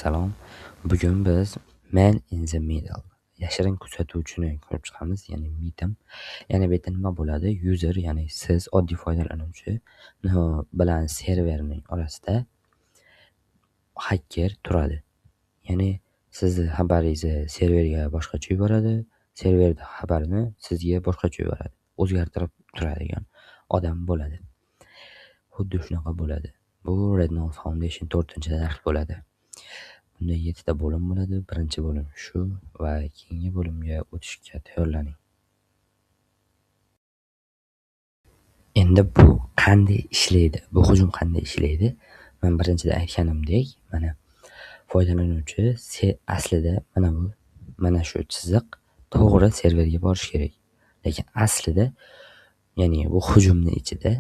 Salom. Bugun biz Man in the Middle yashirin kuzatuvchini ko'rib chiqamiz, ya'ni mitim. Ya'ni bu yerda nima bo'ladi? User, ya'ni siz oddiy foydalanuvchi bilan serverning orasida hacker turadi. Ya'ni sizni xabaringizni serverga boshqacha yuboradi, serverda xabarini sizga boshqacha yuboradi. O'zgartirib turadigan odam bo'ladi. Xuddi shunaqa bo'ladi. Bu Red Note Foundation 4-dars bo'ladi. Bunda 7 ta bo'lim bo'ladi. Birinchi bo'lim shu va keyingi bo'limga o'tishga tayyorlaning. Endi bu qanday ishlaydi? Bu hujum qanday ishlaydi? Men birinchida aytganimdek, mana foydalanuvchi aslida mana shu chiziq to'g'ri serverga borish kerak. Lekin aslida, ya'ni bu hujumning ichida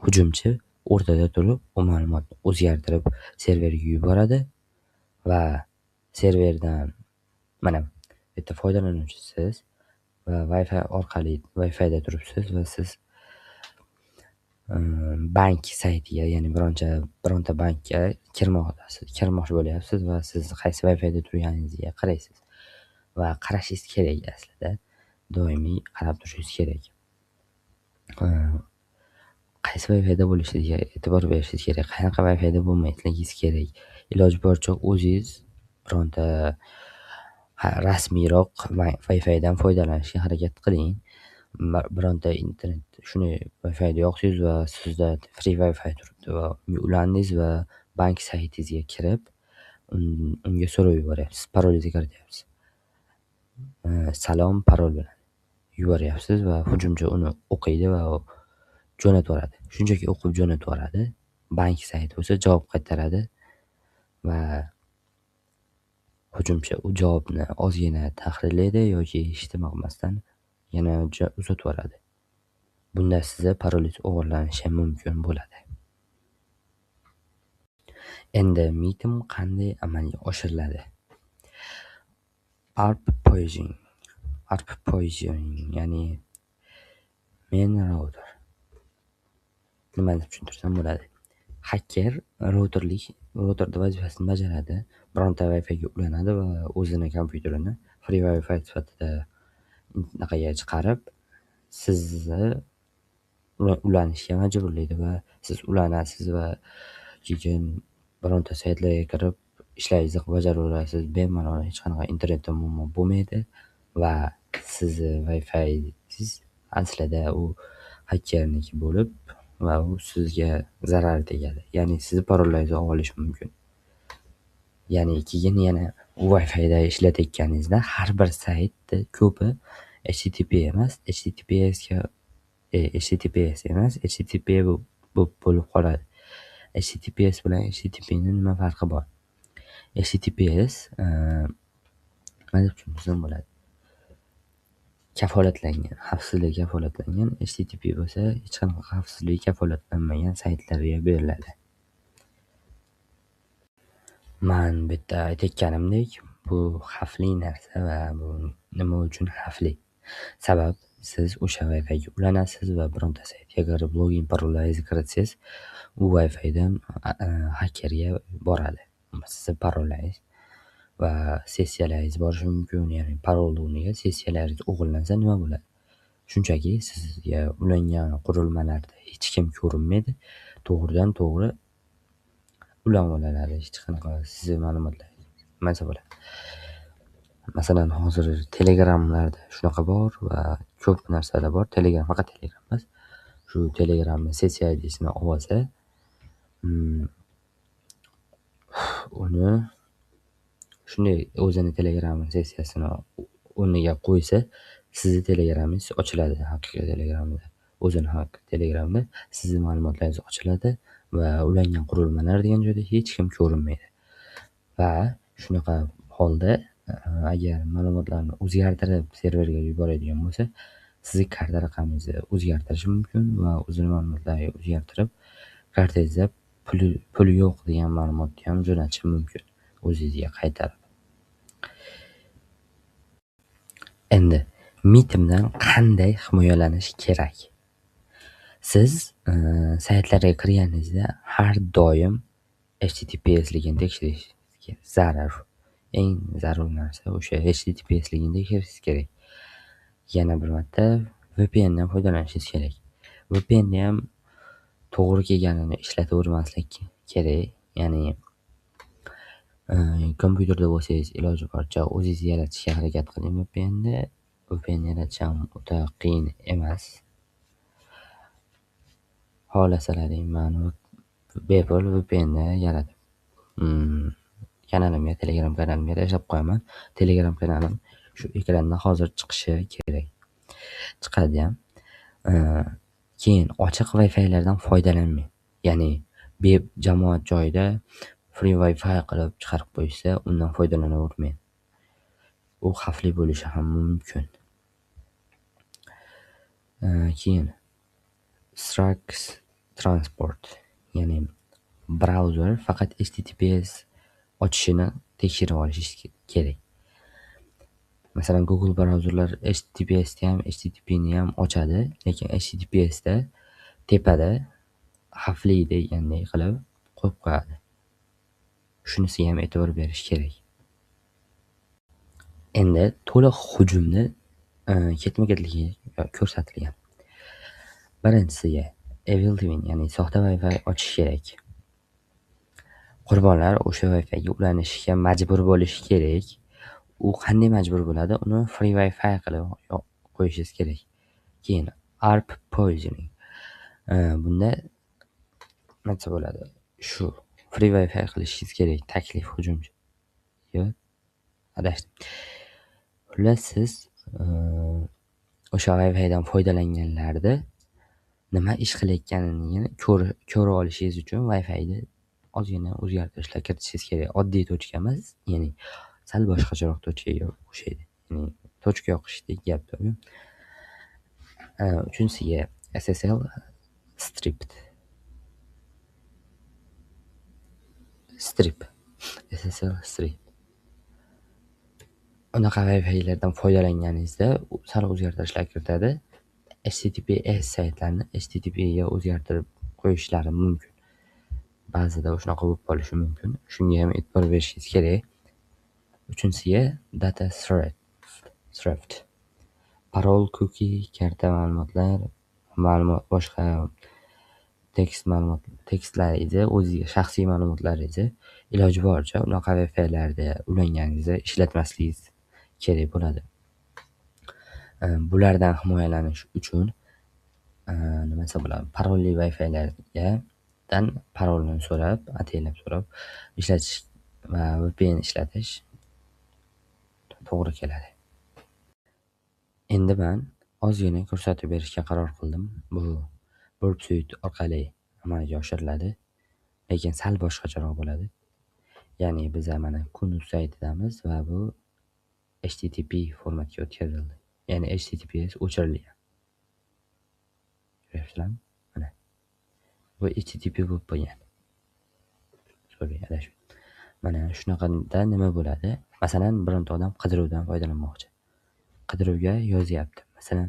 hujumchi o'rtada turib, u ma'lumotni o'zgartirib serverga yuboradi va serverdan mana bu yerda foydalanuvchisiz va Wi-Fi'da turibsiz va siz bank saytiga, ya'ni bironta bankka kirmoqchi bo'lyapsiz va siz qaysi Wi-Fi'da turganingizga qaraysiz va qarashingiz kerak aslida. Doimiy qarab turishingiz kerak. Qaysi Wi-Fi'da bo'lishiga e'tibor berishingiz kerak. Qanaqa Wi-Fi'da bo'lmasligingiz kerak. Iloji boricha o'zingiz bironta rasmiyroq Wi-Fi'dan foydalanishga harakat qiling. Bironta internet shuni Wi-Fi'da yo'qsiz va sizda free Wi-Fi turibdi va ulandingiz va bank saytingizga kirib, unga so'rab yuboryapsiz. Parolingizni kirityapsiz. Salom parol bilan yuboryapsiz va hujumchi uni o'qiydi va jo'natib yuboradi. Shunchaki o'qib jo'natib yuboradi. Bank sayti bo'lsa javob qaytaradi va hujumchi u javobni ozgina tahrirlaydi yoki hech nima qilmasdan yana uzatib yuboradi. Bunda sizga parolingiz o'g'irlanishi mumkin bo'ladi. Endi mitim qanday amalga oshiriladi? ARP poisoning, ya'ni main router. Nima deb tushuntirsam bo'ladi? Hacker routerda vazifasini bajaradi. Bironta Wi-Fi'ga ulanadi va o'zining kompyuterini free Wi-Fi sifatida chiqarib, sizni ulanishga majburlaydi va siz ulanasiz va keyin bironta saytlarga kirib ishlaringizni bajaraverasiz. Bemalol hech qanaqa internetda muammo bo'lmaydi va sizni Wi-Fi'siz aslida u hakkerniki bo'lib va u sizga zarar tegadi. Ya'ni sizni parollaringizni olib olish mumkin. Ya'ni keyin yana u Wi-Fi'da ishlatayotganingizda har bir saytni ko'pi HTTP emas, HTTP bo'lib qoladi. HTTPS bilan HTTPning nima farqi bor? HTTPS nima deb tushuntirsam bo'ladi? Kafolatlangan, xavfsizligi kafolatlangan. HTTP bo'lsa hech qanaqa xavfsizligi kafolatlanmagan saytlarga beriladi. Men bu yerda aytganimdek, bu xavfli narsa va bu nima uchun xavfli? Sabab, siz o'sha Wi-Fi'ga ulanasiz va bironta saytga kirib login parollaringizni kiritsangiz, u Wi-Fi'dan hakkerga boradi. Sizni parollaringiz va sessiyalaringiz borishi mumkin. Ya'ni parolni o'rniga sessiyalaringiz o'g'irlansa nima bo'ladi? Shunchaki sizga ulangan qurilmalarda hech kim ko'rinmaydi. To'g'ridan to'g'ri ulanib olinadi. Hech qanaqa sizning ma'lumotlaringiz nimasi bo'ladi. Masalan, hozir Telegramlarda shunaqa bor va ko'p narsalar bor. Faqat Telegram emas. Shu Telegramni sessiya ID'sini olsa, uni shunday o'zini Telegramning sessiyasini o'rniga qo'ysa, sizning Telegramingiz ochiladi. Haqiqiy Telegramda, Telegramda sizning ma'lumotlaringiz ochiladi va ulangan qurilmalar degan joyda hech kim ko'rinmaydi. Va shunaqa holda agar ma'lumotlarni o'zgartirib serverga yuboradigan bo'lsa, sizning karta raqamingizni o'zgartirishi mumkin va o'zining ma'lumotlarini o'zgartirib, kartangizda pul yo'q degan ma'lumotni ham jo'natishi mumkin o'zingizga qaytarib. Endi mitimdan qanday himoyalanish kerak? Siz saytlarga kirganingizda har doim HTTPSligini tekshirishingiz zarur. Eng zarur narsa o'sha HTTPSligini tekshirishingiz kerak. Yana bir marta VPN dan foydalanishingiz kerak. VPN ni ham to'g'ri kelganini ishlatavermaslik kerak. Ya'ni kompyuterda bo'lsangiz iloji boricha o'zingiz yaratishga harakat qiling VPNni. VPN yaratish ham o'ta qiyin emas. Xohlasalaring mani bepul VPNni yaratib kanalimga, Telegram kanalimga tashlab qo'yaman. Telegram kanalim shu ekrandan hozir chiqishi kerak. Chiqadi ham. Keyin ochiq Wi-Fi'lardan foydalanmang. Ya'ni jamoat joyida free Wi-Fi qilib chiqarib qo'yishsa, undan foydalanavermang. U xavfli bo'lishi ham mumkin. Keyin Strax Transport, ya'ni brauzer faqat HTTPS ochishini tekshirib olish kerak. Masalan, Google brauzerlar HTTPS ni ham, HTTP ni ham ochadi, lekin HTTPS da tepada xavfli degandek qilib qo'yib qo'yadi. Shunisiga ham e'tibor berish kerak. Endi to'liq hujumni ketma-ketligi ko'rsatilgan. Birinchisiga Evil Twin, ya'ni soxta Wi-Fi ochish kerak. Qurbonlar o'sha Wi-Fi ga ulanishga majbur bo'lishi kerak. U qanday majbur bo'ladi? Uni free Wi-Fi qilib qo'yishingiz kerak. Keyin ARP poisoning. Bunda nima bo'ladi? Shu free Wi-Fi qilishingiz kerak. Taklif hujumchi. Yo'q. Adashdim. Xullas siz o'sha Wi-Fi dan foydalanganlarda nima ish qilayotganini ko'rib olishingiz uchun Wi-Fi ni ozgina o'zgartirishlar kiritishingiz kerak. Oddiy tochka emas, ya'ni sal boshqacharoq tochkaga o'xshaydi. Ya'ni tochka yoqishdek gapdir. Uchinchisiga SSL strip. SSL strip. Unaqa Wi-Fi'lardan foydalanganingizda sal o'zgartirishlar kiritadi. HTTPS saytlarni HTTP ga o'zgartirib qo'yishlari mumkin. Ba'zida shunaqa bo'lib qolishi mumkin. Shunga ham e'tibor berishingiz kerak. Uchinchisiga data theft. Parol, cookie, karta ma'lumotlar, boshqa tekstlaringizni, o'zingizga shaxsiy ma'lumotlaringizni iloji boricha unaqa Wi-Fi'larda ulanganingizda ishlatmasligingiz kerak bo'ladi. Bulardan himoyalanish uchun nima bo'ladi? Parolli Wi-Fi'larga parolni so'rab, ataylab so'rab ishlatish va VPN ishlatish to'g'ri keladi. Endi men ozgina ko'rsatib berishga qaror qildim. Bu Burp Suite orqali amalga oshiriladi, lekin sal boshqacharoq bo'ladi. Ya'ni biz mana Kunuz saytidamiz va bu HTTP formatga o'tkazildi. Ya'ni HTTPS o'chirilgan. Ko'ryapsizlarmi? Mana. Bu HTTP bo'lib qolgan. Sorry, adashdim. Mana shunaqada nima bo'ladi? Masalan, bironta odam qidiruvdan foydalanmoqchi. Qidiruvga yozyapti. Masalan,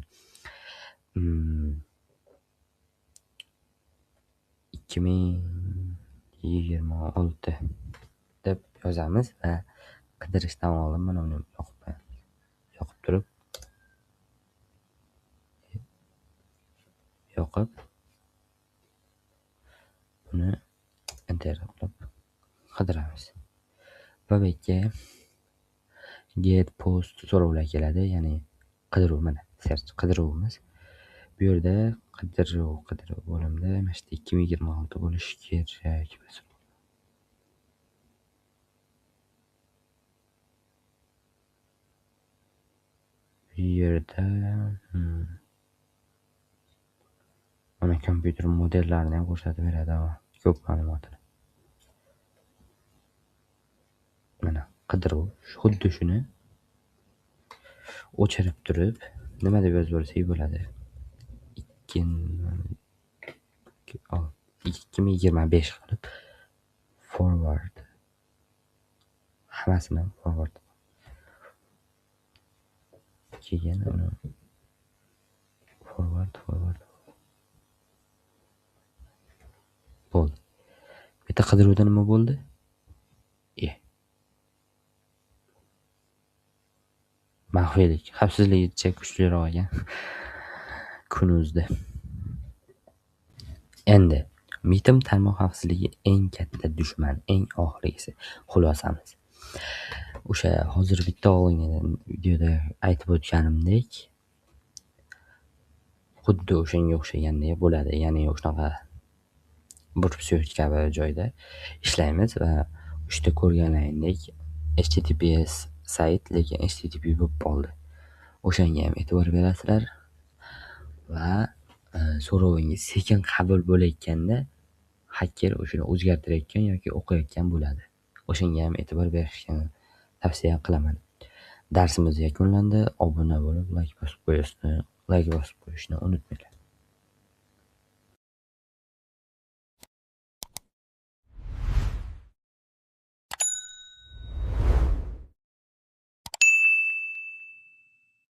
2026 deb yozamiz va qidirishdan oldin mana uni yoqib turib buni enter qilib qidiramiz. Va bu yerga get post so'rovlar keladi, ya'ni qidiruv, mana search qidiruvimiz. Bu yerda qidiruv bo'limda mana shu 2026 bo'lishi kerak. Bu yerda mana kompyuter modellarini ham ko'rsatib beradi, ko'p ma'lumotni. Mana qidiruv xuddi shuni o'chirib turib nima deb yozib bo'lsak bo'ladi. 2025 qilib forward, hammasini forward keyin uni forward bo'ldi. Bitta qidiruvda nima bo'ldi? maxfiylik, xavfsizligicha kuchliroq ekan kunimizda. Endi mitim tarmoq xavfsizligi eng katta dushman, eng oxirgisi xulosamiz. O'sha hozir bitta olingan videoda aytib o'tganimdek, xuddi o'shanga o'xshaganda bo'ladi. Ya'ni shunaqa bir syoj kabi joyda ishlaymiz va o'shda ko'rganlaringdek HTTPS sayt, lekin HTTP bo'lib qoldi. O'shanga ham e'tibor berasizlar va so'rovingiz sekin qabul bo'layotganda hacker o'shani o'zgartirayotgan yoki o'qiyotgan bo'ladi. O'shanga ham e'tibor berishni tavsiya qilaman. Darsimiz yakunlandi. Obuna bo'lib, layk bosib qo'yishni unutmang.